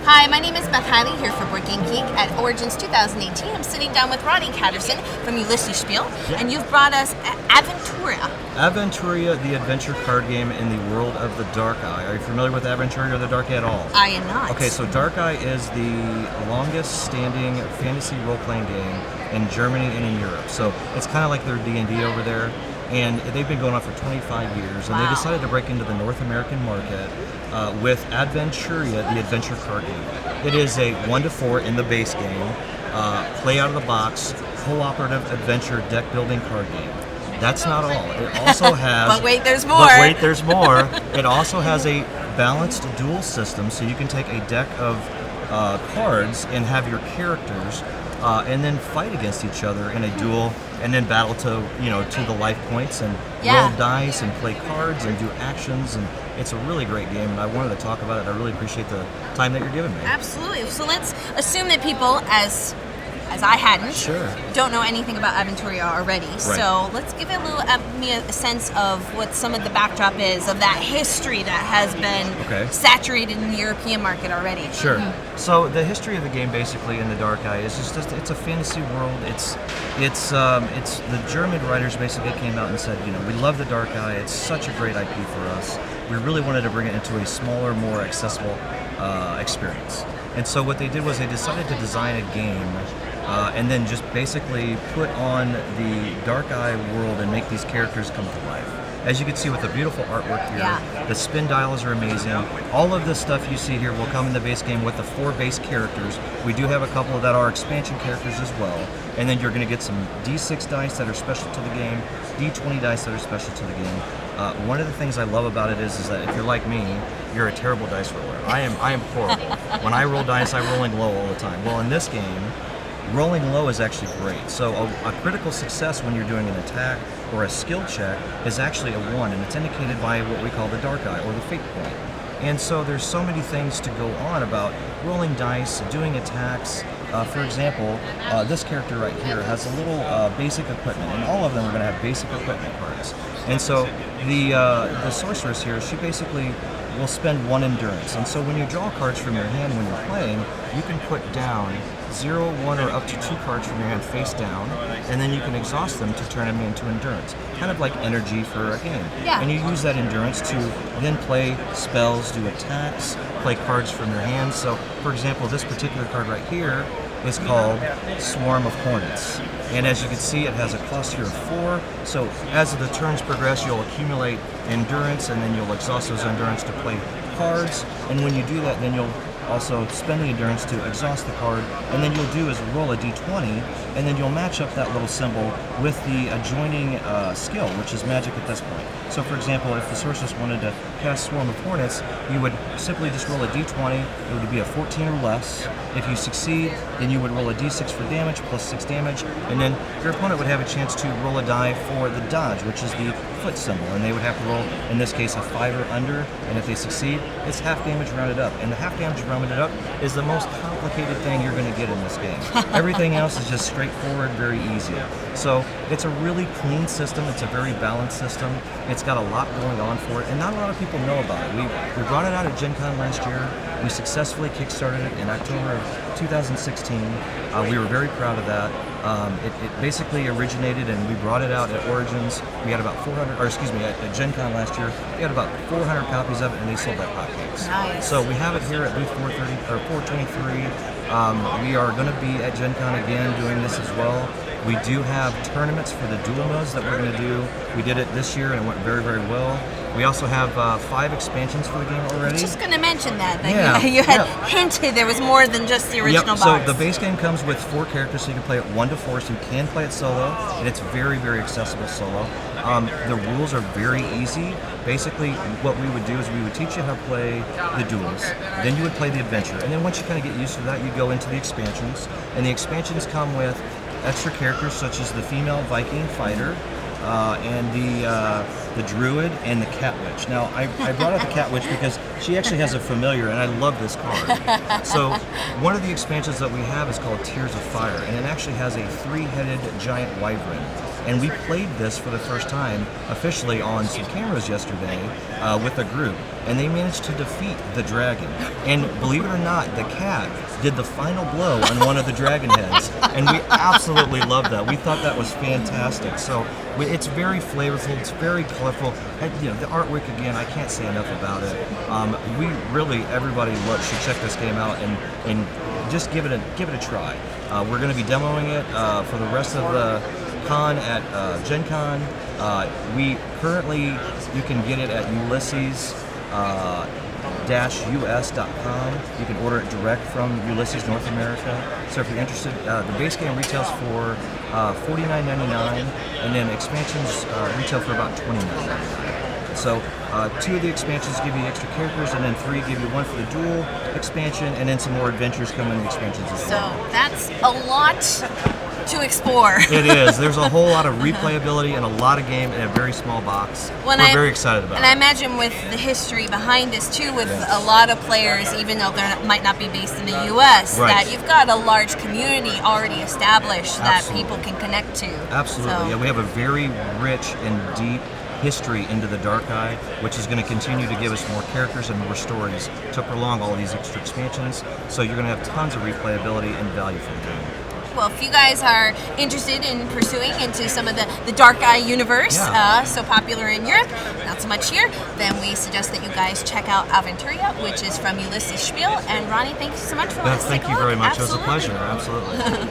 Hi, my name is Beth Hiley here for Board Game Geek at Origins 2018. I'm sitting down with Rodney Catterson from Ulysses Spiel, and you've brought us Aventuria. Aventuria, the adventure card game in the world of the Dark Eye. Are you familiar with Aventuria or the Dark Eye at all? I am not. Okay, so Dark Eye is the longest standing fantasy role-playing game in Germany and in Europe. So it's kind of like their D&D over there. And they've been going on for 25 years, and they decided to break into the North American market with Aventuria, the adventure card game. It is a 1-4 in the base game, play out of the box, cooperative adventure deck building card game. That's not all. It also has. But wait, there's more. But wait, there's more. It also has a balanced duel system, so you can take a deck of cards and have your characters. And then fight against each other in a duel, and then battle to the life points, and roll dice and play cards and do actions, and it's a really great game. And I wanted to talk about it. I really appreciate the time that you're giving me. Absolutely. So let's assume that people, as I hadn't, don't know anything about Aventuria already. Right. So let's give it me a sense of what some of the backdrop is of that history that has been saturated in the European market already. Sure. So the history of the game, basically, in the Dark Eye is just it's a fantasy world. It's the German writers basically came out and said, we love the Dark Eye. It's such a great IP for us. We really wanted to bring it into a smaller, more accessible experience. And so what they did was they decided to design a game and then just basically put on the Dark Eye world and make these characters come to life. As you can see with the beautiful artwork here, the spin dials are amazing. All of the stuff you see here will come in the base game with the 4 base characters. We do have a couple that are expansion characters as well. And then you're going to get some D6 dice that are special to the game, D20 dice that are special to the game. One of the things I love about it is that if you're like me, you're a terrible dice roller. I am horrible. When I roll dice, I'm rolling low all the time. Well, in this game, rolling low is actually great. So a critical success when you're doing an attack or a skill check is actually a 1, and it's indicated by what we call the Dark Eye or the Fate Point. And so there's so many things to go on about rolling dice, doing attacks. For example, this character right here has a little basic equipment, and all of them are going to have basic equipment cards. And so the sorceress here, she basically will spend 1 endurance. And so when you draw cards from your hand when you're playing, you can put down 0, 1, or up to 2 cards from your hand face down, and then you can exhaust them to turn them into endurance. Kind of like energy for a game. Yeah. And you use that endurance to then play spells, do attacks, play cards from your hand. So, for example, this particular card right here is called Swarm of Hornets. And as you can see, it has a cost here of 4. So as the turns progress, you'll accumulate endurance, and then you'll exhaust those endurance to play cards. And when you do that, then you'll also spend the endurance to exhaust the card, and then you'll do is roll a d20, and then you'll match up that little symbol with the adjoining skill, which is magic at this point. So for example, if the sorceress wanted to cast Swarm of Hornets, you would simply just roll a d20, it would be a 14 or less. If you succeed, then you would roll a d6 for damage, plus 6 damage, and then your opponent would have a chance to roll a die for the dodge, which is the foot symbol, and they would have to roll, in this case, a 5 or under, and if they succeed, it's half damage rounded up. And the half damage rounded up is the most complicated thing you're going to get in this game. Everything else is just straightforward, very easy. So it's a really clean system. It's a very balanced system. It's got a lot going on for it, and not a lot of people know about it. We brought it out at Gen Con last year. We successfully kickstarted it in October of 2016. We were very proud of that. It basically originated, and we brought it out at Origins. We had about 400, or excuse me, at Gen Con last year, we had about 400 copies of it, and they sold like hotcakes. Nice. So we have it here at booth 430 or 423. We are going to be at Gen Con again doing this as well. We do have tournaments for the dual modes that we're going to do. We did it this year, and it went very, very well. We also have 5 expansions for the game already. I was just going to mention that. You had hinted there was more than just the original box. So the base game comes with 4 characters, so you can play it 1-4, so you can play it solo, and it's very, very accessible solo. The rules are very easy. Basically, what we would do is we would teach you how to play the duels, then you would play the adventure, and then once you kind of get used to that, you go into the expansions, and the expansions come with extra characters such as the female Viking fighter, and the druid and the cat witch. Now, I brought up the cat witch because she actually has a familiar, and I love this card. So one of the expansions that we have is called Tears of Fire, and it actually has a 3-headed giant wyvern. And we played this for the first time officially on some cameras yesterday with a group, and they managed to defeat the dragon. And believe it or not, the cat did the final blow on one of the dragon heads, and we absolutely loved that. We thought that was fantastic. So it's very flavorful, it's very colorful. And, the artwork, again, I can't say enough about it. We really, everybody should check this game out and just give it a try. We're going to be demoing it for the rest of the con at Gen Con. You can get it at Ulysses-us.com. You can order it direct from Ulysses North America. So if you're interested, the base game retails for $49.99, and then expansions retail for about $29.99. So 2 of the expansions give you extra characters, and then 3 give you 1 for the dual expansion, and then some more adventures come in the expansions as well. So that's a lot to explore. It is. There's a whole lot of replayability and a lot of game in a very small box. We're very excited about it. And I imagine with the history behind this too, with a lot of players, even though they might not be based in the U.S., that you've got a large community already established that people can connect to. Absolutely. So. Yeah, we have a very rich and deep history into the Dark Eye, which is going to continue to give us more characters and more stories to prolong all of these extra expansions. So you're going to have tons of replayability and value for the game. Well, if you guys are interested in pursuing into some of the Dark Eye universe, so popular in Europe, not so much here, then we suggest that you guys check out Aventuria, which is from Ulysses Spiel. And Ronnie, thank you so much for letting us take a look. Thank you very much. Absolutely. It was a pleasure. Absolutely.